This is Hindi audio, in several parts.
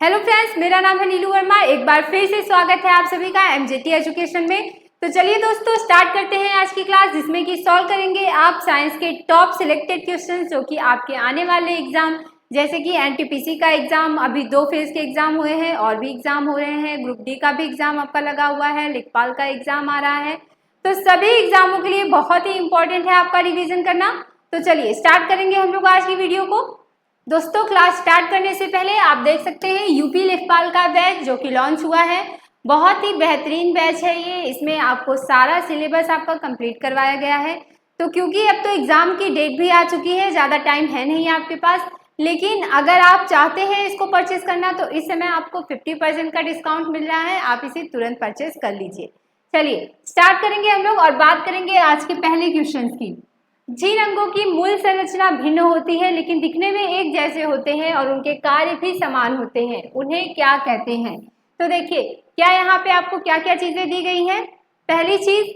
हेलो फ्रेंड्स, मेरा नाम है नीलू वर्मा। एक बार फिर से स्वागत है आप सभी का एमजेटी एजुकेशन में। तो चलिए दोस्तों, स्टार्ट करते हैं आज की क्लास, जिसमें कि सॉल्व करेंगे आप साइंस के टॉप सिलेक्टेड क्वेश्चंस जो कि आपके आने वाले एग्जाम जैसे कि एनटीपीसी का एग्जाम, अभी 2 फेज के एग्जाम हुए हैं और भी एग्जाम हो रहे हैं, ग्रुप डी का भी एग्जाम आपका लगा हुआ है, लेखपाल का एग्जाम आ रहा है। तो सभी एग्जामों के लिए बहुत ही इंपॉर्टेंट है आपका रिविजन करना। तो चलिए स्टार्ट करेंगे हम लोग आज की वीडियो को। दोस्तों, क्लास स्टार्ट करने से पहले आप देख सकते हैं यूपी लेखपाल का बैच जो कि लॉन्च हुआ है। बहुत ही बेहतरीन बैच है ये। इसमें आपको सारा सिलेबस आपका कंप्लीट करवाया गया है। तो क्योंकि अब तो एग्जाम की डेट भी आ चुकी है, ज़्यादा टाइम है नहीं आपके पास, लेकिन अगर आप चाहते हैं इसको परचेज करना तो इस समय आपको 50% का डिस्काउंट मिल रहा है। आप इसे तुरंत परचेज कर लीजिए। चलिए स्टार्ट करेंगे हम लोग और बात करेंगे आज के पहले क्वेश्चन की। जिन अंगों की मूल संरचना भिन्न होती है लेकिन दिखने में एक जैसे होते हैं और उनके कार्य भी समान होते हैं, उन्हें क्या कहते हैं? तो देखिए, क्या यहाँ पे आपको क्या क्या चीजें दी गई हैं। पहली चीज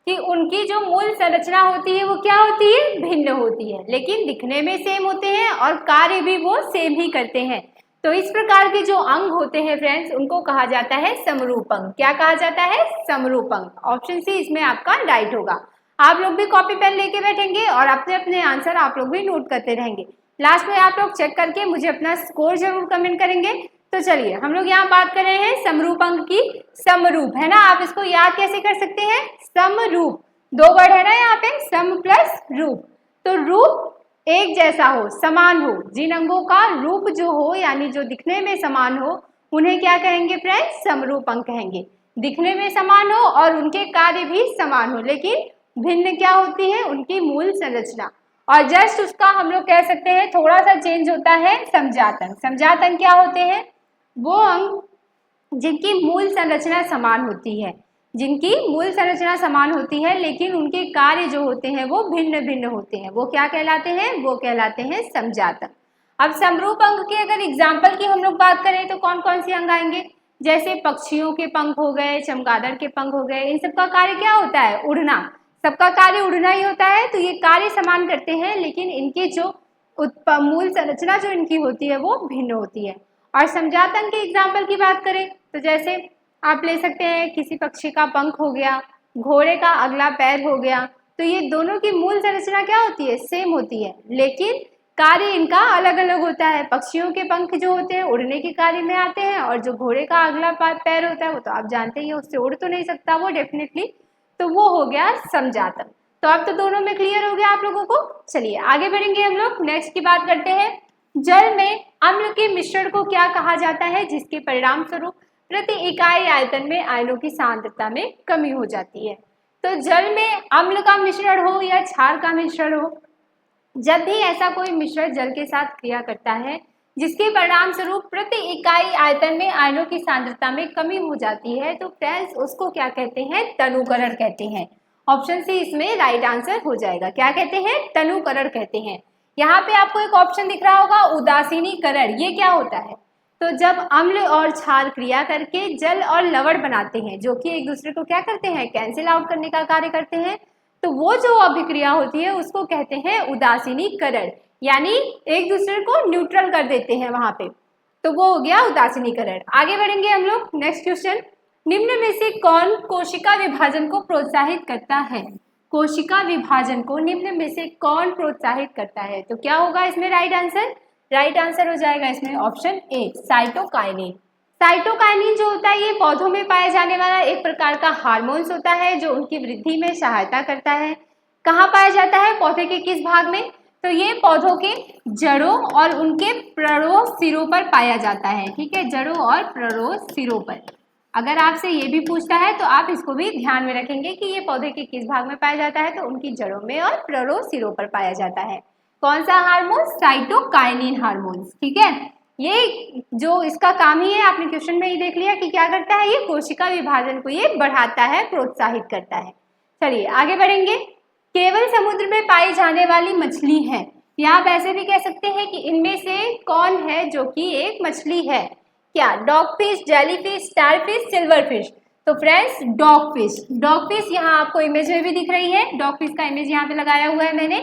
कि उनकी जो मूल संरचना होती है वो क्या होती है, भिन्न होती है, लेकिन दिखने में सेम होते हैं और कार्य भी वो सेम ही करते हैं। तो इस प्रकार के जो अंग होते हैं फ्रेंड्स, उनको कहा जाता है समरूप अंग। क्या कहा जाता है? समरूप अंग। ऑप्शन सी इसमें आपका राइट होगा। आप लोग भी कॉपी पेन लेके बैठेंगे और अपने अपने आंसर आप लोग भी नोट करते रहेंगे। लास्ट में आप लोग चेक करके मुझे अपना स्कोर जरूर कमेंट करेंगे। तो चलिए हम लोग यहाँ बात कर रहे हैं समरूप अंक की। समरूप है ना, आप इसको याद कैसे कर सकते हैं? समरूप, 2 वर्ड है ना यहाँ पे, सम प्लस रूप। तो रूप एक जैसा हो, समान हो, जिन अंगों का रूप जो हो यानी जो दिखने में समान हो, उन्हें क्या कहेंगे फ्रेंड्स? समरूप अंक कहेंगे। दिखने में समान हो और उनके कार्य भी समान हो, लेकिन भिन्न क्या होती है? उनकी मूल संरचना। और जस्ट उसका हम लोग कह सकते हैं थोड़ा सा चेंज होता है, समजात अंग। समजात अंग क्या होते हैं? वो अंग जिनकी मूल संरचना समान होती है, जिनकी मूल संरचना समान होती है लेकिन उनके कार्य जो होते हैं वो भिन्न भिन्न होते हैं, वो क्या कहलाते हैं? वो कहलाते हैं समजात अंग। अब समरूप अंग के अगर एग्जाम्पल की हम लोग बात करें तो कौन कौन से अंग आएंगे? जैसे पक्षियों के पंख हो गए, चमगादड़ के पंख हो गए, इन सबका कार्य क्या होता है? उड़ना। सबका कार्य उड़ना ही होता है, तो ये कार्य समान करते हैं लेकिन इनके जो मूल संरचना जो इनकी होती है वो भिन्न होती है। और समजात अंग के एग्जाम्पल की बात करें तो जैसे आप ले सकते हैं किसी पक्षी का पंख हो गया, घोड़े का अगला पैर हो गया। तो ये दोनों की मूल संरचना क्या होती है? सेम होती है, लेकिन कार्य इनका अलग अलग होता है। पक्षियों के पंख जो होते हैं उड़ने के कार्य में आते हैं, और जो घोड़े का अगला पैर होता है वो तो आप जानते ही, उससे उड़ तो नहीं सकता वो डेफिनेटली, तो वो हो गया समजात अंग। तो अब तो दोनों में क्लियर हो गया आप लोगों को। चलिए आगे बढ़ेंगे हम लोग, नेक्स्ट की बात करते हैं। जल में अम्ल के मिश्रण को क्या कहा जाता है जिसके परिणाम स्वरूप प्रति इकाई आयतन में आयनों की सांद्रता में कमी हो जाती है? तो जल में अम्ल का मिश्रण हो या क्षार का मिश्रण हो, जब भी ऐसा कोई मिश्रण जल के साथ क्रिया करता है जिसके परिणाम स्वरूप प्रति इकाई आयतन में आयनों की सांद्रता में कमी हो जाती है, तो फ्रेंड्स उसको क्या कहते हैं? तनुकरण कहते हैं। ऑप्शन सी इसमें राइट आंसर हो जाएगा। क्या कहते हैं? तनुकरण कहते हैं। यहाँ पे आपको एक ऑप्शन दिख रहा होगा उदासीनीकरण। ये क्या होता है? तो जब अम्ल और क्षार क्रिया करके जल और लवण बनाते हैं जो कि एक दूसरे को क्या करते हैं? कैंसिल आउट करने का कार्य करते हैं, तो वो जो अभिक्रिया होती है उसको कहते हैं उदासीनीकरण, यानी एक दूसरे को न्यूट्रल कर देते हैं वहां पे, तो वो हो गया उदासीनीकरण। आगे बढ़ेंगे हम लोग, नेक्स्ट क्वेश्चन। निम्न में से कौन कोशिका विभाजन को प्रोत्साहित करता है? कोशिका विभाजन को निम्न में से कौन प्रोत्साहित करता है? तो क्या होगा इसमें राइट आंसर? राइट आंसर हो जाएगा इसमें ऑप्शन ए, साइटोकाइनिन। साइटोकाइनिन जो होता है ये पौधों में पाया जाने वाला एक प्रकार का हार्मोन्स होता है जो उनकी वृद्धि में सहायता करता है। कहाँ पाया जाता है? पौधे के किस भाग में? तो ये पौधों के जड़ों और उनके प्ररोह सिरों पर पाया जाता है। ठीक है, जड़ों और प्ररोह सिरों पर। अगर आपसे ये भी पूछता है तो आप इसको भी ध्यान में रखेंगे कि ये पौधे के किस भाग में पाया जाता है, तो उनकी जड़ों में और प्ररोह सिरों पर पाया जाता है। कौन सा हार्मोन? Cytokinin hormone. ठीक है, ये जो इसका काम ही है, आपने क्वेश्चन में ही देख लिया कि क्या करता है, ये कोशिका विभाजन को ये बढ़ाता है, प्रोत्साहित करता है। चलिए आगे बढ़ेंगे। केवल समुद्र में पाई जाने वाली मछली है, या आप ऐसे भी कह सकते हैं कि इनमें से कौन है जो कि एक मछली है? क्या? Dogfish, jellyfish, starfish, silverfish. तो फ्रेंड्स डॉगफिश, डॉगफिश यहाँ आपको इमेज में भी दिख रही है, डॉगफिश का इमेज यहाँ पे लगाया हुआ है मैंने।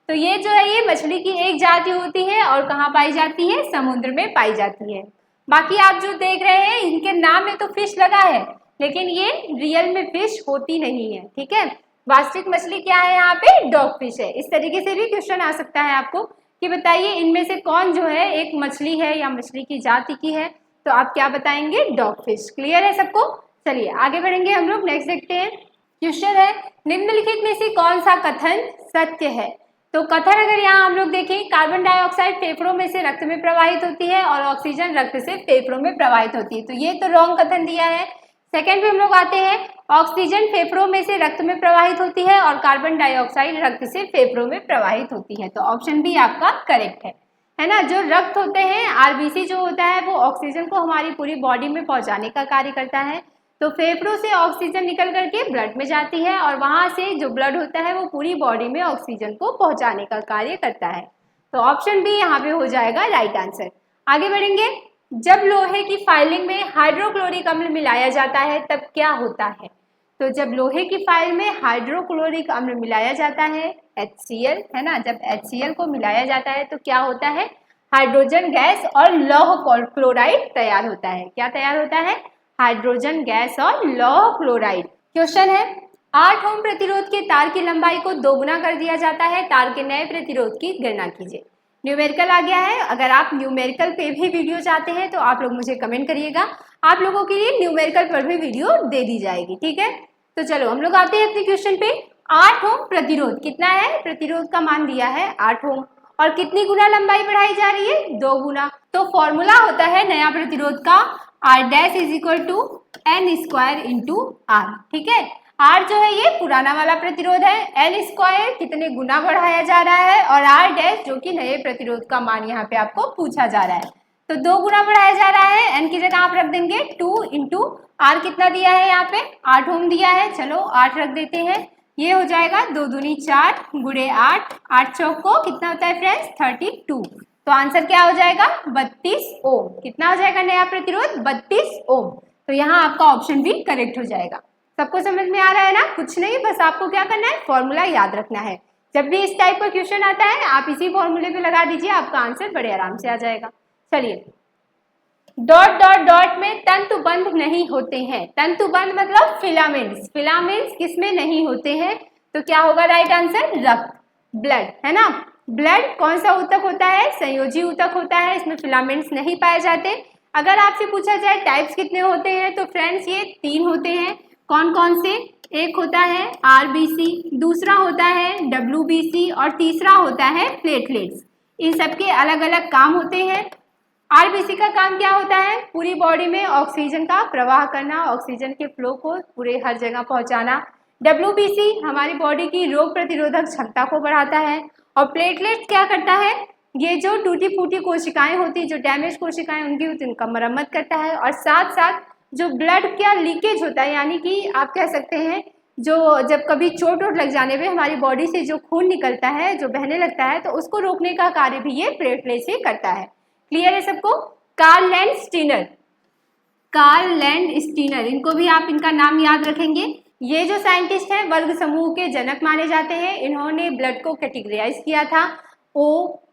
तो ये जो है ये मछली की एक जाति होती है और कहाँ पाई जाती है? समुद्र में पाई जाती है। बाकी आप जो देख रहे हैं इनके नाम में तो फिश लगा है, लेकिन ये रियल में फिश होती नहीं है, ठीक है। वास्तविक मछली क्या है यहाँ पे? डॉग फिश है। इस तरीके से भी क्वेश्चन आ सकता है आपको कि बताइए इनमें से कौन जो है एक मछली है या मछली की जाति की है, तो आप क्या बताएंगे? Dog fish. क्लियर है सबको? चलिए आगे बढ़ेंगे हम लोग, नेक्स्ट देखते हैं। क्वेश्चन है निम्नलिखित में से कौन सा कथन सत्य है? तो कथन अगर यहाँ हम लोग देखें, कार्बन डाइऑक्साइड फेफड़ों में से रक्त में प्रवाहित होती है और ऑक्सीजन रक्त से फेफड़ों में प्रवाहित होती है, तो ये तो रॉन्ग कथन दिया है। सेकेंड पे हम लोग आते हैं, ऑक्सीजन फेफड़ों में से रक्त में प्रवाहित होती है और कार्बन डाइऑक्साइड रक्त से फेफड़ों में प्रवाहित होती है, तो ऑप्शन बी आपका करेक्ट है ना। जो रक्त होते हैं, आरबीसी जो होता है वो ऑक्सीजन को हमारी पूरी बॉडी में पहुंचाने का कार्य करता है, तो फेफड़ों से ऑक्सीजन निकल करके ब्लड में जाती है और वहां से जो ब्लड होता है वो पूरी बॉडी में ऑक्सीजन को पहुंचाने का कार्य करता है, तो ऑप्शन बी यहाँ पे हो जाएगा राइट आंसर। आगे बढ़ेंगे, जब लोहे की फाइलिंग में हाइड्रोक्लोरिक अम्ल मिलाया जाता है तब क्या होता है? तो जब लोहे की फाइल में हाइड्रोक्लोरिक अम्ल मिलाया जाता है, HCl है ना, जब HCl को मिलाया जाता है तो क्या होता है? हाइड्रोजन गैस और लौह क्लोराइड तैयार होता है। क्या तैयार होता है? हाइड्रोजन गैस और लौह क्लोराइड। क्वेश्चन है 8 ओम प्रतिरोध के तार की लंबाई को दोगुना कर दिया जाता है, तार के नए प्रतिरोध की गणना कीजिए। न्यूमेरिकल आ गया है। अगर आप न्यूमेरिकल पे भी वीडियो चाहते हैं तो आप लोग मुझे कमेंट करिएगा, आप लोगों के लिए न्यूमेरिकल पर भी वीडियो दे दी जाएगी, ठीक है। तो चलो हम लोग आते हैं अपने क्वेश्चन पे। 8 ओम प्रतिरोध कितना है? प्रतिरोध का मान दिया है 8 ओम और कितनी गुना लंबाई बढ़ाई जा रही है? 2 गुना। तो फॉर्मूला होता है नया प्रतिरोध का R dash is equal to N square into R, ठीक है। R जो है ये पुराना वाला प्रतिरोध है, N स्क्वायर कितने गुना बढ़ाया जा रहा है और R डैश जो कि नए प्रतिरोध का मान यहाँ पे आपको पूछा जा रहा है, तो 2 गुना बढ़ाया जा रहा है। N की जगह आप रख देंगे 2 इंटू R कितना दिया है यहाँ पे? 8 ओम दिया है, चलो 8 रख देते हैं। ये हो जाएगा 2 दूनी 4 गुणे 8, 8 चौक को कितना होता है फ्रेंड्स? 32। तो आंसर क्या हो जाएगा? 32 ओम। कितना हो जाएगा नया प्रतिरोध? 32 ओम। तो यहाँ आपका ऑप्शन भी करेक्ट हो जाएगा। सबको समझ में आ रहा है ना? कुछ नहीं, बस आपको क्या करना है? फॉर्मूला याद रखना है। जब भी इस टाइप का क्वेश्चन आता है आप इसी फॉर्मूले पे लगा दीजिए, आपका आंसर बड़े आराम से आ जाएगा। चलिए, डॉट डॉट डॉट में तंतुबंध नहीं होते हैं। तंतुबंध मतलब फिलामेंट्स। फिलामेंट्स किसमें नहीं होते हैं? तो क्या होगा राइट आंसर? रक्त, ब्लड, है ना। ब्लड कौन सा ऊतक होता है? संयोजी ऊतक होता है, इसमें फिलामेंट्स नहीं पाए जाते। अगर आपसे पूछा जाए टाइप्स कितने होते हैं तो फ्रेंड्स ये 3 होते हैं। कौन कौन से? एक होता है RBC, दूसरा होता है WBC और तीसरा होता है प्लेटलेट्स। इन सबके अलग अलग काम होते हैं। RBC का काम क्या होता है? पूरी बॉडी में ऑक्सीजन का प्रवाह करना, ऑक्सीजन के फ्लो को पूरे हर जगह पहुंचाना। WBC हमारी बॉडी की रोग प्रतिरोधक क्षमता को बढ़ाता है और प्लेटलेट्स क्या करता है? ये जो टूटी फूटी कोशिकाएं होती, जो डैमेज कोशिकाएं उनकी उनका मरम्मत करता है और साथ साथ जो ब्लड का लीकेज होता है, यानी कि आप कह सकते हैं जो जब कभी चोट वोट लग जाने पे हमारी बॉडी से जो खून निकलता है, जो बहने लगता है, तो उसको रोकने का कार्य भी ये प्लेटलेट्स ही करता है। क्लियर है सबको? Karl Landsteiner, Karl Landsteiner, इनको भी आप इनका नाम याद रखेंगे। ये जो साइंटिस्ट हैं वर्ग समूह के जनक माने जाते हैं। इन्होंने ब्लड को कैटेगराइज किया था, O,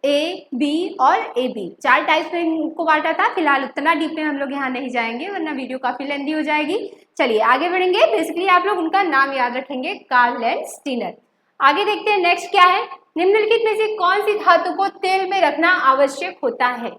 A, B और AB 4 टाइप्स में इनको बांटा था। फिलहाल उतना डीप में हम लोग यहाँ नहीं जाएंगे वरना वीडियो काफी लेंदी हो जाएगी। चलिए आगे बढ़ेंगे। बेसिकली आप लोग उनका नाम याद रखेंगे, कार्ल लैंड स्टीनर। आगे देखते हैं नेक्स्ट क्या है। निम्नलिखित में से कौन सी धातु को तेल में रखना आवश्यक होता है?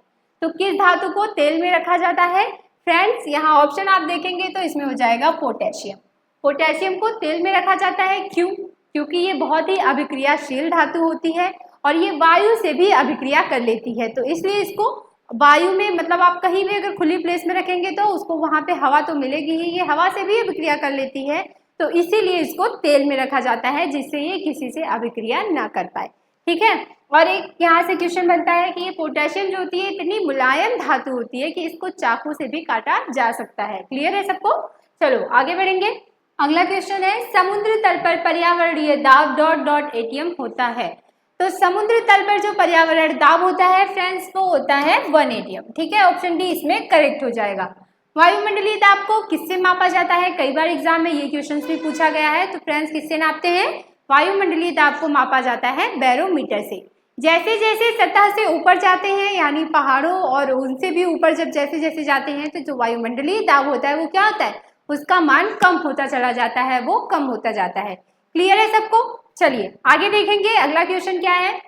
तो किस धातु को तेल में रखा जाता है? फ्रेंड्स यहाँ ऑप्शन आप देखेंगे तो इसमें हो जाएगा पोटेशियम। पोटेशियम को तेल में रखा जाता है, क्यों? क्योंकि ये बहुत ही अभिक्रियाशील धातु होती है और ये वायु से भी अभिक्रिया कर लेती है, तो इसलिए इसको वायु में, मतलब आप कहीं भी अगर खुली प्लेस में रखेंगे तो उसको वहां पे हवा तो मिलेगी ही, ये हवा से भी अभिक्रिया कर लेती है, तो इसीलिए इसको तेल में रखा जाता है जिससे ये किसी से अभिक्रिया ना कर पाए, ठीक है। और एक यहाँ से क्वेश्चन बनता है कि ये पोटेशियम जो होती है इतनी मुलायम धातु होती है कि इसको चाकू से भी काटा जा सकता है। क्लियर है सबको? चलो आगे बढ़ेंगे। अगला क्वेश्चन है, समुद्र तल पर पर्यावरणीय दाब डॉट डॉट एटीएम होता है। तो समुद्र तल पर जो पर्यावरण दाब होता है फ्रेंड्स वो होता है 1 एटीएम, ठीक है। ऑप्शन डी इसमें करेक्ट हो जाएगा। वायुमंडलीय दाब को किससे मापा जाता है? कई बार एग्जाम में ये क्वेश्चन भी पूछा गया है। तो फ्रेंड्स किससे नापते हैं? वायुमंडलीय दाब को मापा जाता है बैरोमीटर से। जैसे जैसे सतह से ऊपर जाते हैं, यानी पहाड़ों और उनसे भी ऊपर जब जैसे जैसे जाते हैं, तो जो वायुमंडलीय दाब होता है वो क्या होता है, उसका मान कम होता चला जाता है, वो कम होता जाता है। क्लियर है सबको? चलिए आगे देखेंगे, अगला क्वेश्चन क्या है।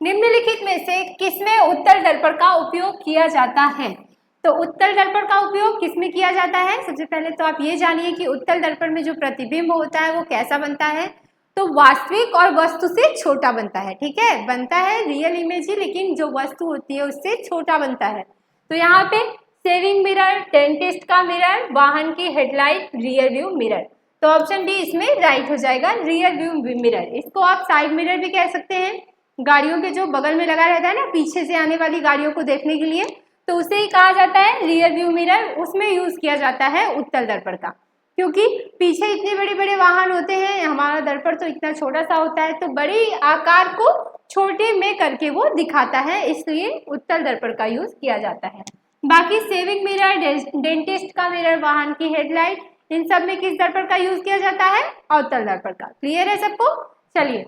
निम्नलिखित में से किसमें उत्तल दर्पण का उपयोग किया जाता है? तो उत्तल दर्पण का उपयोग किसमें किया जाता है? सबसे पहले तो आप ये जानिए कि उत्तल दर्पण में जो प्रतिबिंब होता है वो कैसा बनता है, तो वास्तविक और वस्तु से छोटा बनता है। ठीक है, बनता है रियल इमेज ही, लेकिन जो वस्तु होती है उससे छोटा बनता है। तो यहाँ पे सेविंग मिरर, डेंटिस्ट का मिरर, वाहन की हेडलाइट, रियर व्यू मिरर। तो ऑप्शन डी इसमें राइट हो जाएगा, रियर व्यू मिरर। इसको आप साइड मिरर भी कह सकते हैं, गाड़ियों के जो बगल में लगा रहता है ना, पीछे से आने वाली गाड़ियों को देखने के लिए, तो उसे ही कहा जाता है रियर व्यू मिरर। उसमें यूज किया जाता है उत्तल दर्पण का, क्योंकि पीछे इतने बड़े बड़े वाहन होते हैं, हमारा दर्पण तो इतना छोटा सा होता है, तो बड़ी आकार को छोटे में करके वो दिखाता है, इसलिए उत्तल दर्पण का यूज किया जाता है। बाकी सेविंग मिरर, डेंटिस्ट का मिरर, वाहन की हेडलाइट, इन सब में किस दर्पण का यूज किया जाता है? अवतल दर्पण का। क्लियर है सबको? चलिए,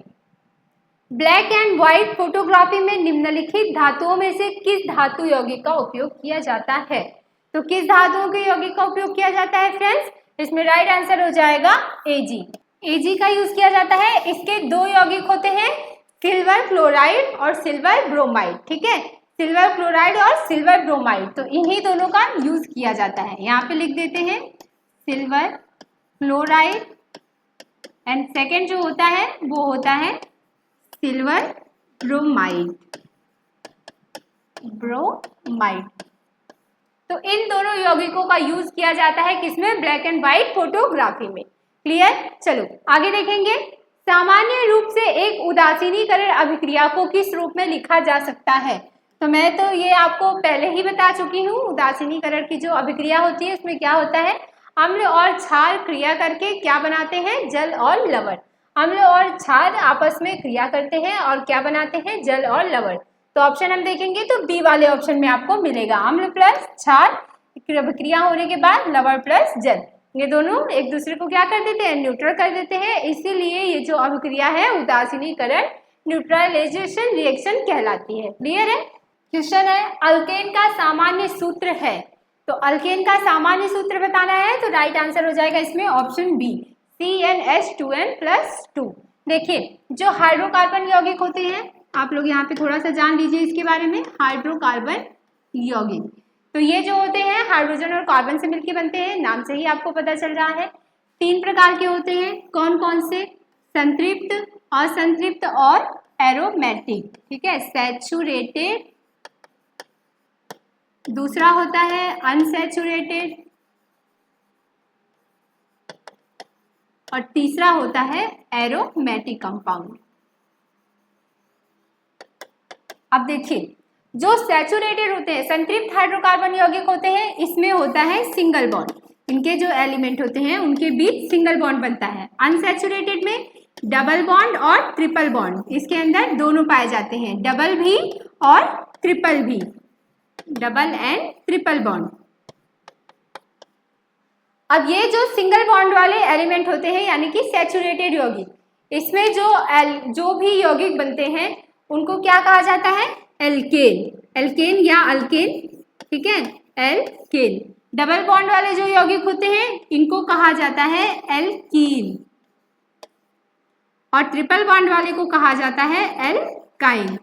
ब्लैक एंड व्हाइट फोटोग्राफी में निम्नलिखित धातुओं में से किस धातु यौगिक का उपयोग किया जाता है? तो किस धातुओं के यौगिक का उपयोग किया जाता है फ्रेंड्स? इसमें राइट आंसर हो जाएगा Ag। Ag का यूज किया जाता है। इसके दो यौगिक होते हैं, सिल्वर क्लोराइड और सिल्वर ब्रोमाइड। ठीक है, सिल्वर क्लोराइड और सिल्वर ब्रोमाइड, तो इन्हीं दोनों का यूज किया जाता है। यहाँ पे लिख देते हैं सिल्वर क्लोराइड एंड सेकेंड जो होता है वो होता है सिल्वर ब्रोमाइड। तो इन दोनों यौगिकों का यूज किया जाता है किसमें? ब्लैक एंड व्हाइट फोटोग्राफी में। क्लियर? चलो आगे देखेंगे। सामान्य रूप से एक उदासीनीकरण अभिक्रिया को किस रूप में लिखा जा सकता है? तो मैं तो ये आपको पहले ही बता चुकी हूँ, उदासीनीकरण की जो अभिक्रिया होती है उसमें क्या होता है, अम्ल और क्षार क्रिया करके क्या बनाते हैं? जल और लवण। अम्ल और क्षार आपस में क्रिया करते हैं और क्या बनाते हैं? जल और लवण। तो ऑप्शन हम देखेंगे तो बी वाले ऑप्शन में आपको मिलेगा, अम्ल प्लस क्षार अभिक्रिया होने के बाद लवण प्लस जल, ये दोनों एक दूसरे को क्या कर देते हैं? न्यूट्रल कर देते हैं। इसीलिए ये जो अभिक्रिया है उदासीनीकरण, न्यूट्रलाइजेशन रिएक्शन कहलाती है। क्लियर है? क्वेश्चन है, अल्केन का सामान्य सूत्र है। तो अल्केन का सामान्य सूत्र बताना है, तो राइट आंसर हो जाएगा इसमें ऑप्शन बी, CnH2n+2। देखिए, जो हाइड्रोकार्बन यौगिक होते हैं, आप लोग यहाँ पे थोड़ा सा जान लीजिए इसके बारे में। हाइड्रोकार्बन यौगिक, तो ये जो होते हैं हाइड्रोजन और कार्बन से मिलकर बनते हैं, नाम से ही आपको पता चल रहा है। 3 प्रकार के होते हैं, कौन कौन से? संतृप्त, असंतृप्त और एरोमेटिक। ठीक है, सैचुरेटेड, दूसरा होता है अनसैचुरेटेड, और तीसरा होता है एरोमेटिक कंपाउंड। अब देखिए, जो सैचुरेटेड होते हैं, संतृप्त हाइड्रोकार्बन यौगिक होते हैं, इसमें होता है सिंगल बॉन्ड, इनके जो एलिमेंट होते हैं उनके बीच सिंगल बॉन्ड बनता है। अनसैचुरेटेड में डबल बॉन्ड और ट्रिपल बॉन्ड, इसके अंदर दोनों पाए जाते हैं, डबल भी और ट्रिपल भी, डबल एंड ट्रिपल बॉन्ड। अब ये जो सिंगल बॉन्ड वाले एलिमेंट होते हैं यानी कि सैचुरेटेड यौगिक, इसमें जो भी यौगिक बनते हैं उनको क्या कहा जाता है? एल्केन, एल्केन या अल्केन। ठीक है, एल्केन। डबल बॉन्ड वाले जो यौगिक होते हैं इनको कहा जाता है एल्कीन, और ट्रिपल बॉन्ड वाले को कहा जाता है एल्काइन।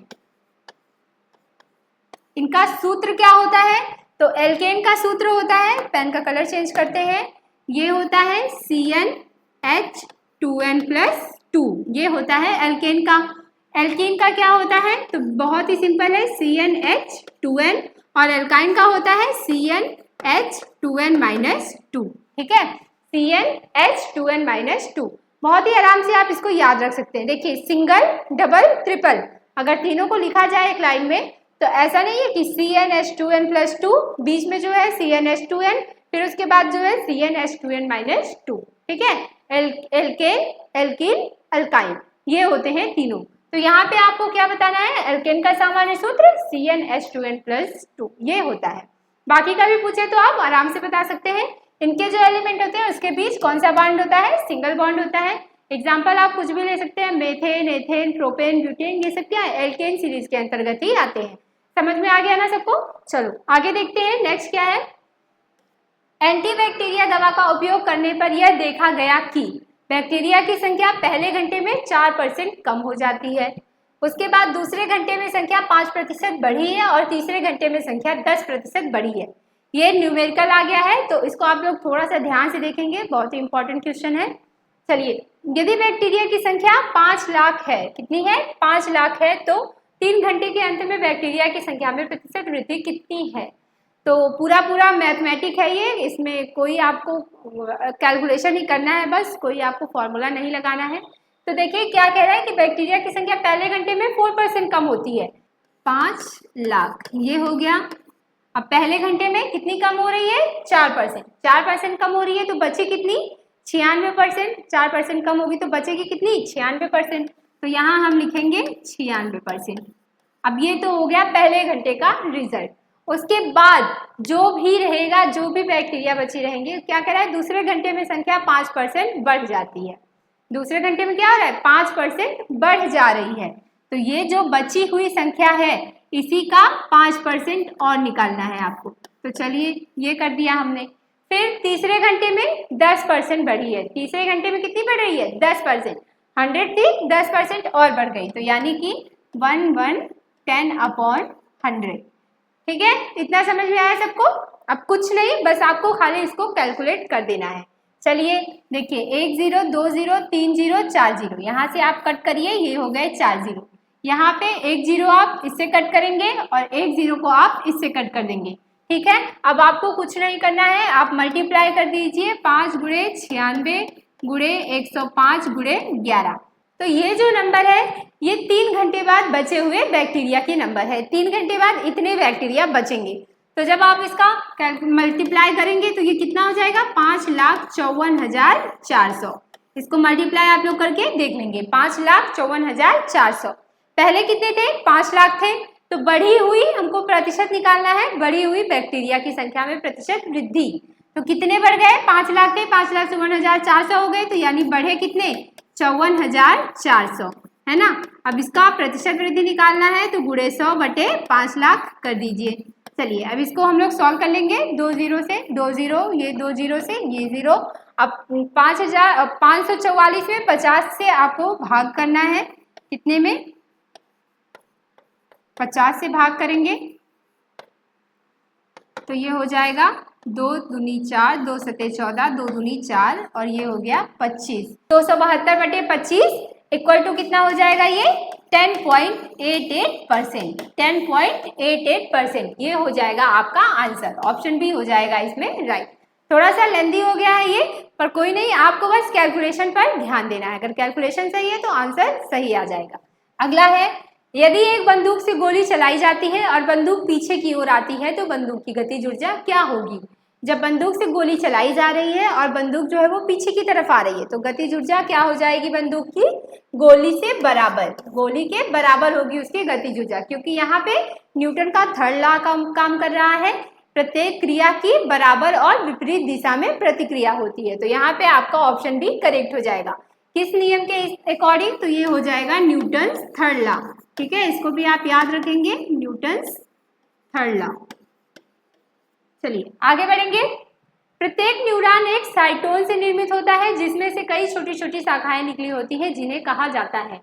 इनका सूत्र क्या होता है? तो एल्केन का सूत्र होता है, पेन का कलर चेंज करते हैं, ये होता है CnH2n+2, ये होता है एल्केन का। एल्कीन का क्या होता है? तो बहुत ही सिंपल है, CnH2n, और एल्काइन का होता है CnH2n-2। ठीक है, CnH2n-2। बहुत ही आराम से आप इसको याद रख सकते हैं। देखिए, सिंगल, डबल, ट्रिपल, अगर तीनों को लिखा जाए एक लाइन में तो ऐसा नहीं है कि CnH2n+2, बीच में जो है CnH2n, फिर उसके बाद जो है CnH2n-2। ठीक है, एल्केन, एल्कीन, अल्काइन, ये होते हैं तीनों। तो यहाँ पे आपको क्या बताना है? एल्केन का सामान्य सूत्र CnH2n+2, ये होता है। बाकी का भी पूछे तो आप आराम से बता सकते हैं। इनके जो एलिमेंट होते हैं उसके बीच कौन सा बॉन्ड होता है? सिंगल बॉन्ड होता है। एग्जाम्पल आप कुछ भी ले सकते हैं, मेथेन, एथेन, प्रोपेन, ब्यूटेन, ये सब क्या है, एल्केन सीरीज के अंतर्गत ही आते हैं। समझ में आ गया ना सबको? चलो आगे देखते हैं, नेक्स्ट क्या है। एंटीबैक्टीरिया दवा का उपयोग करने पर यह देखा गया कि बैक्टीरिया की संख्या पहले घंटे में 4% कम हो जाती है, उसके बाद दूसरे घंटे में संख्या 5% बढ़ी है और तीसरे घंटे में संख्या 10% बढ़ी है। ये न्यूमेरिकल आ गया है, तो इसको आप लोग थोड़ा सा ध्यान से देखेंगे, बहुत ही इंपॉर्टेंट क्वेश्चन है। चलिए, यदि बैक्टीरिया की संख्या 5 लाख है, कितनी है, 5 लाख है, तो 3 घंटे के अंत में बैक्टीरिया की संख्या में प्रतिशत वृद्धि कितनी है। तो पूरा मैथमेटिक है ये, इसमें कोई आपको कैलकुलेशन ही करना है, बस कोई आपको फॉर्मूला नहीं लगाना है। तो देखिए क्या कह रहा है कि बैक्टीरिया की संख्या पहले घंटे में 4% कम होती है, 5 लाख ये हो गया। अब पहले घंटे में कितनी कम हो रही है, 4%, 4% कम हो रही है, तो बची कितनी, 96%, 4% कम होगी तो बचेगी कितनी, 96%, तो यहाँ हम लिखेंगे 96%। अब ये तो हो गया पहले घंटे का रिजल्ट। उसके बाद जो भी रहेगा, जो भी बैक्टीरिया बची रहेंगे, क्या कह रहा है, दूसरे घंटे में संख्या 5% बढ़ जाती है, दूसरे घंटे में क्या हो रहा है, 5% बढ़ जा रही है, तो ये जो बची हुई संख्या है इसी का 5% और निकालना है आपको। तो चलिए ये कर दिया हमने। फिर तीसरे घंटे में 10% बढ़ी है, तीसरे घंटे में कितनी बढ़ रही है, 10%, 100 थी, 10% और बढ़ गई, तो यानी कि 1/10/100। ठीक है, इतना समझ में आया सबको? अब कुछ नहीं, बस आपको खाली इसको कैलकुलेट कर देना है। चलिए देखिए, 1 0 2 0 3 0 4 0, यहाँ से आप कट करिए, ये हो गए 4 0, यहाँ पे 1 0 आप इससे कट करेंगे और 1 0 को आप इससे कट कर देंगे। ठीक है, अब आपको कुछ नहीं करना है, आप मल्टीप्लाई कर दीजिए, 5 गुणे 96 गुणे 105 गुणे 11। तो ये जो नंबर है ये 3 घंटे बाद बचे हुए बैक्टीरिया के नंबर है, 3 घंटे बाद इतने बैक्टीरिया बचेंगे। तो जब आप इसका मल्टीप्लाई करेंगे तो ये कितना हो जाएगा, 5,54,400। इसको मल्टीप्लाई आप लोग करके देख लेंगे, 5,54,400। पहले कितने थे, 5 लाख थे, तो बढ़ी हुई हमको प्रतिशत निकालना है, बढ़ी हुई बैक्टीरिया की संख्या में प्रतिशत वृद्धि। तो कितने बढ़ गए, 5 लाख थे, 5,54,400 हो गए, तो यानी बढ़े कितने, 54,400, है ना। अब इसका प्रतिशत वृद्धि निकालना है, तो गुणे 100 बटे 5 लाख कर दीजिए। चलिए अब इसको हम लोग सॉल्व कर लेंगे, 2 0 से 2 0, ये 2 0 से ये 0। अब 5,544 में 50 से आपको भाग करना है, कितने में, 50 से भाग करेंगे तो ये हो जाएगा 2 दूनी 4, 2 सते 14, 2 दूनी 4 और ये हो गया 25। 272 बटे 25 इक्वल टू कितना हो जाएगा, ये 10.88%, 10.88% ये हो जाएगा आपका आंसर। ऑप्शन बी हो जाएगा इसमें राइट। थोड़ा सा लेंदी हो गया है ये, पर कोई नहीं, आपको बस कैलकुलेशन पर ध्यान देना है, अगर कैलकुलेशन सही है तो आंसर सही आ जाएगा। अगला है, यदि एक बंदूक से गोली चलाई जाती है और बंदूक पीछे की ओर आती है तो बंदूक की गतिज ऊर्जा क्या होगी। जब बंदूक से गोली चलाई जा रही है और बंदूक जो है वो पीछे की तरफ आ रही है तो गतिज ऊर्जा क्या हो जाएगी, बंदूक की गोली से बराबर, गोली के बराबर होगी उसकी गतिज ऊर्जा, क्योंकि यहाँ पे न्यूटन का थर्ड लॉ काम कर रहा है, प्रत्येक क्रिया की बराबर और विपरीत दिशा में प्रतिक्रिया होती है। तो यहाँ पे आपका ऑप्शन भी करेक्ट हो जाएगा। किस नियम के अकॉर्डिंग, तो ये हो जाएगा न्यूटन थर्ड लॉ। ठीक है, इसको भी आप याद रखेंगे, न्यूटन थर्ड लॉ। चलिए आगे बढ़ेंगे। प्रत्येक न्यूरॉन एक साइटोन से निर्मित होता है जिसमें से कई छोटी छोटी शाखाएं निकली होती है जिन्हें कहा जाता है।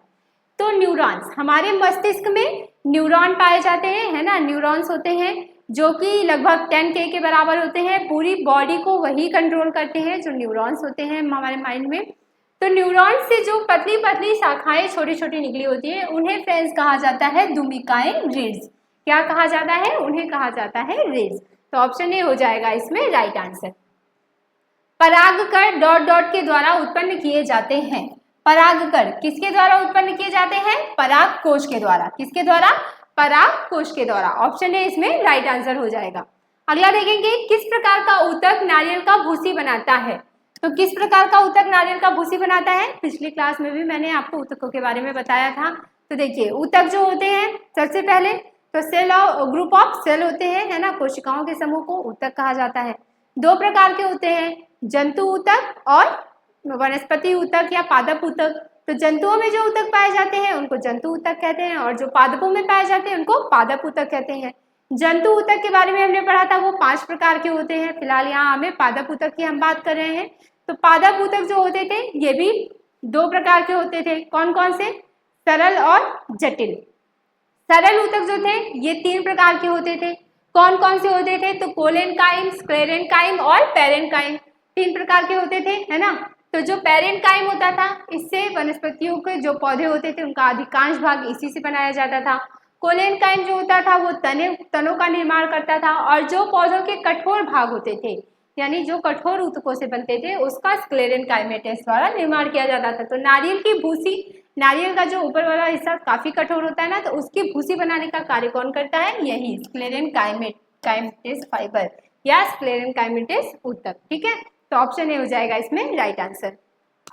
तो न्यूरॉन्स, हमारे मस्तिष्क में न्यूरॉन पाए जाते हैं, है ना, न्यूरॉन्स होते हैं जो कि लगभग 10K के बराबर होते हैं, पूरी बॉडी को वही कंट्रोल करते हैं जो न्यूरॉन्स होते हैं हमारे माइंड में। तो न्यूरॉन्स से जो पतली पतली शाखाएं छोटी छोटी निकली होती है उन्हें फ्रेंड्स कहा जाता है दुमिकाएं रीड्स। क्या कहा जाता है, उन्हें कहा जाता है रीड्स। तो ऑप्शन ए हो जाएगा इसमें राइट आंसर। परागकण डॉट डॉट के द्वारा उत्पन्न किए जाते हैं। परागकण किसके द्वारा उत्पन्न किए जाते हैं, पराग कोश के द्वारा। किसके द्वारा, पराग कोश के द्वारा। ऑप्शन ए इसमें राइट आंसर हो जाएगा। अगला देखेंगे, किस प्रकार का ऊतक नारियल का भूसी बनाता है। तो किस प्रकार का ऊतक नारियल का भूसी बनाता है, पिछली क्लास में भी मैंने आपको ऊतकों के बारे में बताया था। तो देखिए ऊतक जो होते हैं, सबसे पहले तो सेल और ग्रुप ऑफ सेल होते हैं, है ना, कोशिकाओं के समूह को ऊतक कहा जाता है। 2 प्रकार के होते हैं, जंतु ऊतक और वनस्पति ऊतक या पादप ऊतक। तो जंतुओं में जो ऊतक पाए जाते हैं उनको जंतु ऊतक कहते हैं और जो पादपों में पाए जाते हैं उनको पादप ऊतक कहते हैं। जंतु ऊतक के बारे में हमने पढ़ा था, वो 5 प्रकार के होते हैं। फिलहाल यहाँ हमें पादप ऊतक की हम बात कर रहे हैं। तो पादप ऊतक जो होते थे ये भी 2 प्रकार के होते थे। कौन कौन से? सरल और जटिल। सरल ऊतक जो थे ये 3 प्रकार के होते थे। कौन कौन से होते थे? तो कोलेनकाइम, स्क्लेरेनकाइम और पेरेनकाइम, 3 प्रकार के होते थे, है ना। तो जो पेरेनकाइम होता था इससे वनस्पतियों के जो पौधे होते थे उनका अधिकांश भाग इसी से बनाया जाता था। कोलेनकाइम जो होता था वो तनों का निर्माण करता था और जो पौधों के कठोर भाग होते थे यानी जो कठोर ऊतकों से बनते थे उसका स्क्लेरेनकाइमेटस द्वारा निर्माण किया जाता था। तो नारियल की भूसी, नारियल का जो ऊपर वाला हिस्सा काफी कठोर होता है ना, तो उसकी भूसी बनाने का कार्य कौन करता है? यही स्क्लेरेनकाइमेटस फाइबर या स्क्लेरेनकाइमेटस ऊतक। ठीक है, तो ऑप्शन ए हो जाएगा इसमें राइट आंसर।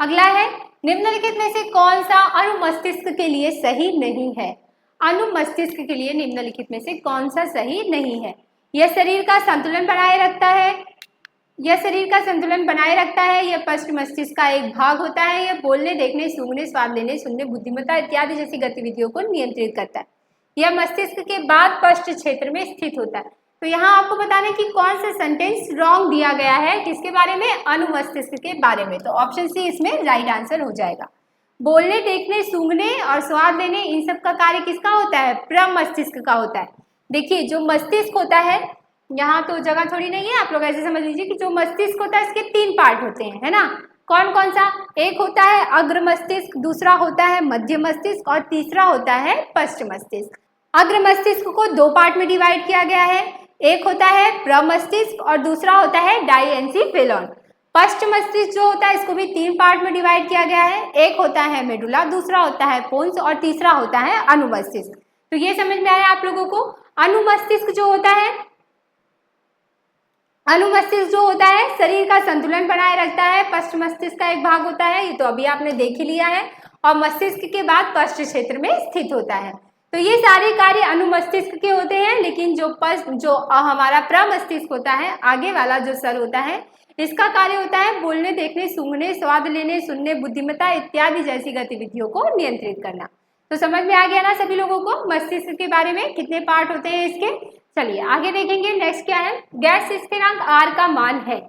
अगला है, निम्नलिखित में से कौन सा अनुमस्तिष्क के लिए सही नहीं है? अनुमस्तिष्क के लिए निम्नलिखित में से कौन सा सही नहीं है? यह शरीर का संतुलन बनाए रखता है, यह शरीर का संतुलन बनाए रखता है, यह पश्च मस्तिष्क का एक भाग होता है, यह बोलने, देखने, सूंघने, स्वाद लेने, सुनने, बुद्धिमत्ता इत्यादि जैसी गतिविधियों को नियंत्रित करता है, यह मस्तिष्क के बाद पश्च क्षेत्र में स्थित होता है। तो यहाँ आपको बताना कि कौन सा सेंटेंस रॉन्ग दिया गया है, किसके बारे में? अनुमस्तिष्क के बारे में। तो ऑप्शन सी इसमें राइट आंसर हो जाएगा। बोलने, देखने, सूंघने और स्वाद लेने, इन सब का कार्य किसका होता है? प्रमस्तिष्क का होता है। देखिए जो मस्तिष्क होता है, यहाँ तो जगह थोड़ी नहीं है, आप लोग ऐसे समझ लीजिए कि जो मस्तिष्क होता है इसके 3 पार्ट होते हैं, है ना। कौन कौन सा? एक होता है अग्र मस्तिष्क, दूसरा होता है मध्य मस्तिष्क और तीसरा होता है पश्च मस्तिष्क। अग्र मस्तिष्क को 2 पार्ट में डिवाइड किया गया है, एक होता है प्रमस्तिष्क और दूसरा होता है डाइएन्सीफेलॉन। पश्च मस्तिष्क जो होता है इसको भी 3 पार्ट में डिवाइड किया गया है, एक होता है मेडुला, दूसरा होता है पोन्स और तीसरा होता है अनुमस्तिष्क। तो ये समझ में आया आप लोगों को? अनुमस्तिष्क जो होता है, अनुमस्तिष्क जो होता है शरीर का संतुलन बनाए रखता है, पश्च मस्तिष्क का एक भाग होता है, ये तो अभी आपने देख ही लिया है, और मस्तिष्क के बाद पश्च क्षेत्र में स्थित होता है। तो ये सारे कार्य अनुमस्तिष्क के होते हैं, लेकिन जो हमारा प्रमस्तिष्क होता है, आगे वाला जो सर होता है, इसका कार्य होता है बोलने, देखने, सूंघने, स्वाद लेने, सुनने, बुद्धिमत्ता इत्यादि जैसी गतिविधियों को नियंत्रित करना। तो समझ में आ गया ना सभी लोगों को मस्तिष्क के बारे में, कितने पार्ट होते हैं इसके। चलिए आगे देखेंगे, नेक्स्ट क्या है? गैस स्थिरांक R का मान है,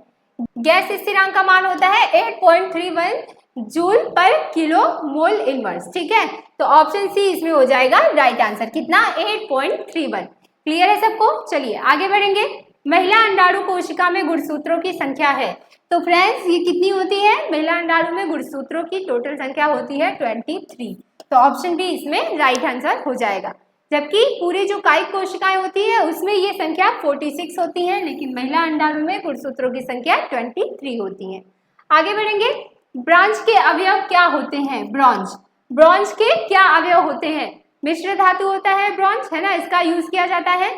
गैस स्थिरांक का मान होता है 8.31 जूल पर किलो मोल इनवर्स। ठीक है, तो ऑप्शन सी इसमें हो जाएगा राइट आंसर। कितना? 8.31। क्लियर है सबको? चलिए आगे बढ़ेंगे। महिला अंडाणु कोशिका में गुणसूत्रों की संख्या है, तो फ्रेंड्स ये कितनी होती है? महिला अंडाणु में गुणसूत्रों की टोटल संख्या होती है 23। तो ऑप्शन बी इसमें राइट आंसर हो जाएगा। जबकि पूरी जो कायिक कोशिकाएं होती है उसमें ये संख्या 46 होती है, लेकिन महिला अंडाणु में गुणसूत्रों की संख्या 23 होती है। आगे बढ़ेंगे। ब्रॉन्ज के अवयव क्या होते हैं? ब्रॉन्ज के क्या अवयव होते हैं? मिश्र धातु होता है ब्रॉन्ज, है ना। इसका यूज किया जाता है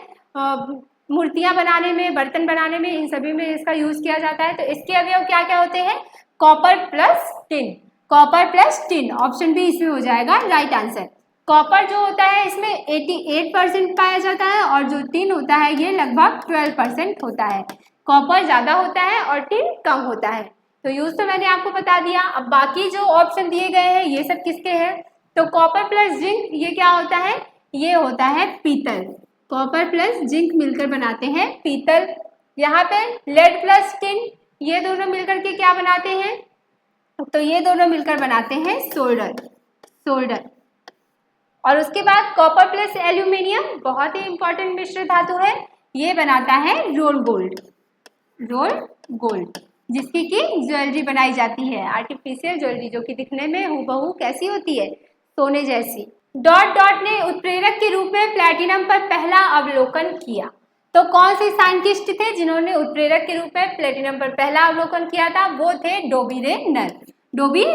मूर्तियां बनाने में, बर्तन बनाने में, इन सभी में इसका यूज किया जाता है। तो इसके अवयव क्या क्या होते हैं? Copper plus tin, copper plus tin, option B इसमें हो जाएगा राइट आंसर। कॉपर जो होता है इसमें 88% पाया जाता है और जो टिन होता है ये लगभग 12% होता है। कॉपर ज्यादा होता है और टिन कम होता है। तो यूज तो मैंने आपको बता दिया। अब बाकी जो ऑप्शन दिए गए हैं ये सब किसके हैं? तो कॉपर प्लस जिंक ये क्या होता है? ये होता है पीतल। कॉपर प्लस जिंक मिलकर बनाते हैं पीतल। यहाँ पे लेड प्लस टिन ये दोनों मिलकर के क्या बनाते हैं? तो ये दोनों मिलकर बनाते हैं सोल्डर। और उसके बाद कॉपर प्लस एल्यूमिनियम बहुत ही इंपॉर्टेंट मिश्र धातु है, ये बनाता है रोल गोल्ड, जिसकी की ज्वेलरी बनाई जाती है, आर्टिफिशियल ज्वेलरी, जो कि दिखने में हूबहू कैसी होती है? सोने जैसी। डॉट ने उत्प्रेरक के रूप में प्लैटिनम पर पहला अवलोकन किया। तो कौन से साइंटिस्ट थे जिन्होंने उत्प्रेरक के रूप में प्लैटिनम पर पहला अवलोकन किया था? वो थे डोबी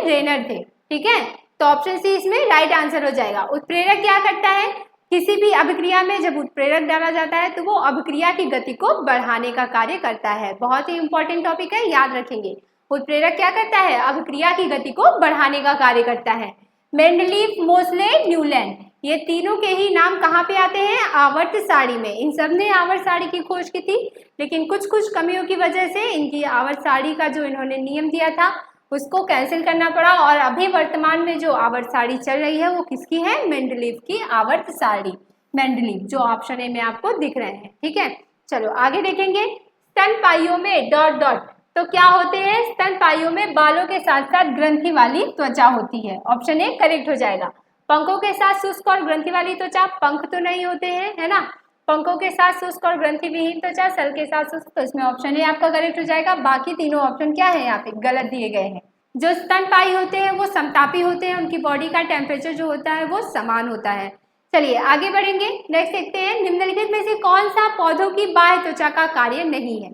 रेनर थे। ठीक है, तो ऑप्शन सी इसमें राइट आंसर हो जाएगा। उत्प्रेरक क्या करता है? किसी भी अभिक्रिया में जब उत्प्रेरक डाला जाता है तो वो अभिक्रिया की गति को बढ़ाने का कार्य करता है। बहुत ही इंपॉर्टेंट टॉपिक है, याद रखेंगे। उत्प्रेरक क्या करता है? अभिक्रिया की गति को बढ़ाने का कार्य करता है। मेंडलीफ, मोसले, न्यूलैंड, ये तीनों के ही नाम कहाँ पे आते हैं? आवर्त सारणी में। इन सब ने आवर्त सारणी की खोज की थी, लेकिन कुछ कमियों की वजह से इनकी आवर्त सारणी का जो इन्होंने नियम दिया था उसको कैंसिल करना पड़ा और अभी वर्तमान में जो आवर्त सारणी चल रही है वो किसकी है? मेंडलीव की आवर्त सारणी, मेंडलीव, जो ऑप्शन ए में आपको दिख रहे हैं। ठीक है, चलो आगे देखेंगे। स्तनपायियों में डॉट डॉट, तो क्या होते हैं? स्तनपायियों में बालों के साथ साथ ग्रंथि वाली त्वचा होती है। ऑप्शन ए करेक्ट हो जाएगा। पंखों के साथ शुष्क और ग्रंथि वाली त्वचा, पंख तो नहीं होते हैं, है ना। पंखों के साथ शुष्क और ग्रंथि विहीन त्वचा, सर के साथ शुष्क, तो इसमें ऑप्शन ए आपका करेक्ट हो जाएगा। बाकी तीनों ऑप्शन क्या है? यहाँ पे गलत दिए गए हैं। जो स्तनपायी होते हैं वो समतापी होते हैं, उनकी बॉडी का टेम्परेचर जो होता है वो समान होता है। चलिए आगे बढ़ेंगे। नेक्स्ट देखते हैं, निम्नलिखित में से कौन सा पौधों की बाह्य त्वचा का कार्य नहीं है?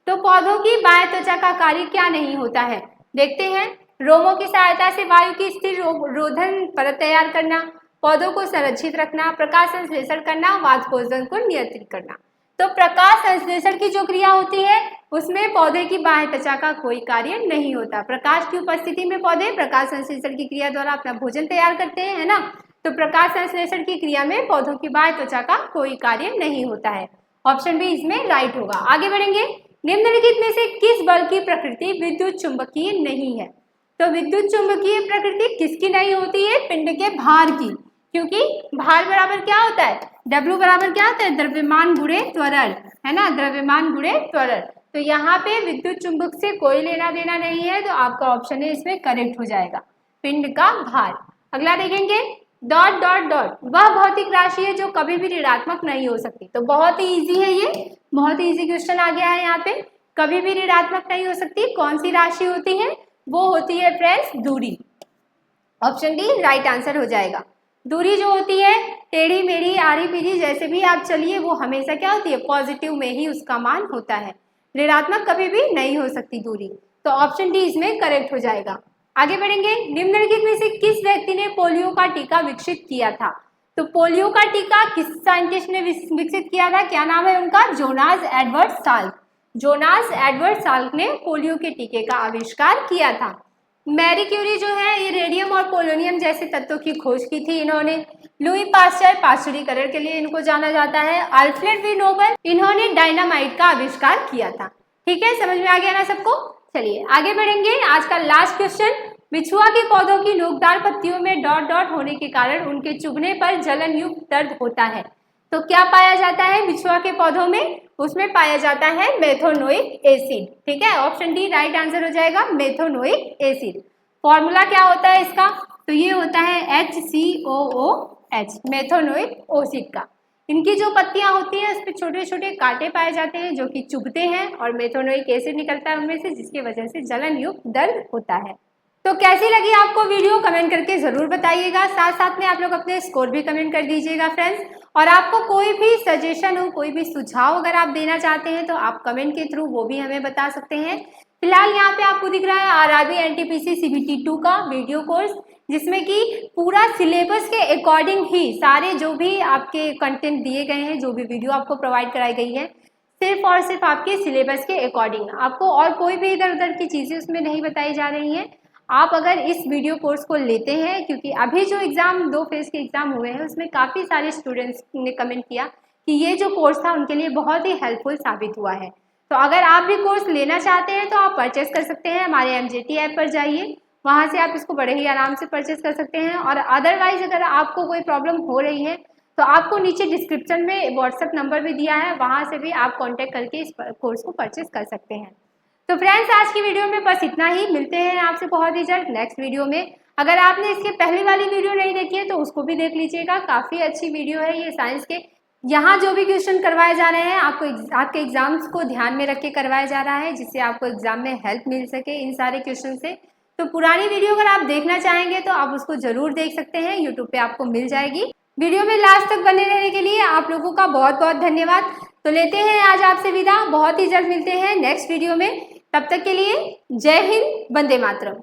तो पौधों की बाह्य त्वचा का कार्य क्या नहीं होता है? देखते हैं। रोमों की सहायता से वायु की स्थिर रोधन परत तैयार करना, पौधों को संरक्षित रखना, प्रकाश संश्लेषण करना, वाष्पोत्सर्जन को नियंत्रित करना। तो प्रकाश संश्लेषण की जो क्रिया होती है उसमें पौधे की बाह्य त्वचा का कोई कार्य नहीं होता। प्रकाश की उपस्थिति में पौधे प्रकाश संश्लेषण की क्रिया द्वारा अपना भोजन तैयार करते हैं, है ना। तो प्रकाश संश्लेषण की क्रिया में पौधों की बाह्य त्वचा का कोई कार्य नहीं होता है। ऑप्शन बी इसमें राइट होगा। आगे बढ़ेंगे। निम्नलिखित में से किस बल की प्रकृति विद्युत चुंबकीय नहीं है? तो विद्युत चुंबकीय प्रकृति किसकी नहीं होती है? पिंड के भार की, क्योंकि भार बराबर क्या होता है? W बराबर क्या होता है? द्रव्यमान गुणे त्वरण, है ना, द्रव्यमान गुणे त्वरण। तो यहाँ पे विद्युत चुंबक से कोई लेना देना नहीं है, तो आपका ऑप्शन है इसमें करेक्ट हो जाएगा, पिंड का भार। अगला देखेंगे। डॉट डॉट डॉट, वह भौतिक राशि है जो कभी भी ऋणात्मक नहीं हो सकती। तो बहुत ही इजी है ये, बहुत ही इजी क्वेश्चन आ गया है यहाँ पे। कभी भी ऋणात्मक नहीं हो सकती, कौन सी राशि होती है? वो होती है फ्रेंड्स दूरी। ऑप्शन डी राइट आंसर हो जाएगा। दूरी जो होती है टेढ़ी मेढ़ी आड़ी पीढ़ी जैसे भी आप चलिए, वो हमेशा क्या होती है? पॉजिटिव में ही उसका मान होता है, ऋणात्मक कभी भी नहीं हो सकती दूरी। तो ऑप्शन डी इसमें करेक्ट हो जाएगा। आगे बढ़ेंगे। निम्नलिखित में से किस व्यक्ति ने पोलियो का टीका विकसित किया था? तो पोलियो का टीका किस साइंटिस्ट ने विकसित किया था? क्या नाम है उनका? Jonas Edward Salk. Jonas Edward Salk ने पोलियो के टीके का आविष्कार किया था। मैरी क्यूरी जो है ये रेडियम और पोलोनियम जैसे तत्वों की खोज की थी इन्होंने। लुई पास्चर पाश्चुरीकरण के लिए इनको जाना जाता है। अल्फ्रेड वी नोबल, इन्होंने डायनामाइट का आविष्कार किया था। ठीक है, समझ में आ गया ना सबको? चलिए आगे बढ़ेंगे। आज का लास्ट क्वेश्चन। बिछुआ के पौधों की नोकदार पत्तियों में डॉट डॉट होने के कारण उनके चुभने पर जलन युक्त दर्द होता है। तो क्या पाया जाता है बिछुआ के पौधों में? उसमें पाया जाता है मेथोनोइक एसिड। ठीक है, ऑप्शन डी राइट आंसर हो जाएगा, मेथोनोइक एसिड। फॉर्मूला क्या होता है इसका? तो ये होता है HCOOH, मेथोनोइक एसिड का। इनकी जो पत्तियां होती हैं उस पर छोटे छोटे कांटे पाए जाते हैं जो कि चुभते हैं और मेथोनोइक एसिड निकलता है उनमें से, जिसकी वजह से जलन युक्त दर्द होता है। तो कैसी लगी आपको वीडियो? कमेंट करके जरूर बताइएगा। साथ साथ में आप लोग अपने स्कोर भी कमेंट कर दीजिएगा फ्रेंड्स। और आपको कोई भी सजेशन हो, कोई भी सुझाव अगर आप देना चाहते हैं तो आप कमेंट के थ्रू वो भी हमें बता सकते हैं। फिलहाल यहाँ पे आपको दिख रहा है आरआरबी एनटीपीसी सीबीटी 2 का वीडियो कोर्स, जिसमें कि पूरा सिलेबस के अकॉर्डिंग ही सारे जो भी आपके कंटेंट दिए गए हैं, जो भी वीडियो आपको प्रोवाइड कराई गई है, सिर्फ और सिर्फ आपके सिलेबस के अकॉर्डिंग, आपको और कोई भी इधर उधर की चीज़ें उसमें नहीं बताई जा रही हैं। आप अगर इस वीडियो कोर्स को लेते हैं, क्योंकि अभी जो एग्ज़ाम 2 फेज़ के एग्ज़ाम हुए हैं उसमें काफ़ी सारे स्टूडेंट्स ने कमेंट किया कि ये जो कोर्स था उनके लिए बहुत ही हेल्पफुल साबित हुआ है। तो अगर आप भी कोर्स लेना चाहते हैं तो आप परचेस कर सकते हैं। हमारे MJT ऐप पर जाइए, वहाँ से आप इसको बड़े ही आराम से परचेस कर सकते हैं। और अदरवाइज अगर आपको कोई प्रॉब्लम हो रही है तो आपको नीचे डिस्क्रिप्शन में व्हाट्सएप नंबर भी दिया है, वहाँ से भी आप कॉन्टैक्ट करके इस कोर्स को परचेस कर सकते हैं। तो फ्रेंड्स आज की वीडियो में बस इतना ही। मिलते हैं आपसे बहुत ही जल्द नेक्स्ट वीडियो में। अगर आपने इसके पहले वाली वीडियो नहीं देखी है तो उसको भी देख लीजिएगा, काफ़ी अच्छी वीडियो है ये साइंस के। यहाँ जो भी क्वेश्चन करवाए जा रहे हैं आपको आपके एग्जाम्स को ध्यान में रख के करवाया जा रहा है, जिससे आपको एग्जाम में हेल्प मिल सके इन सारे क्वेश्चन से। तो पुरानी वीडियो अगर आप देखना चाहेंगे तो आप उसको जरूर देख सकते हैं, यूट्यूब पे आपको मिल जाएगी। वीडियो में लास्ट तक बने रहने के लिए आप लोगों का बहुत बहुत धन्यवाद। तो लेते हैं आज आपसे विदा, बहुत ही जल्द मिलते हैं नेक्स्ट वीडियो में। तब तक के लिए जय हिंद, वंदे मातरम।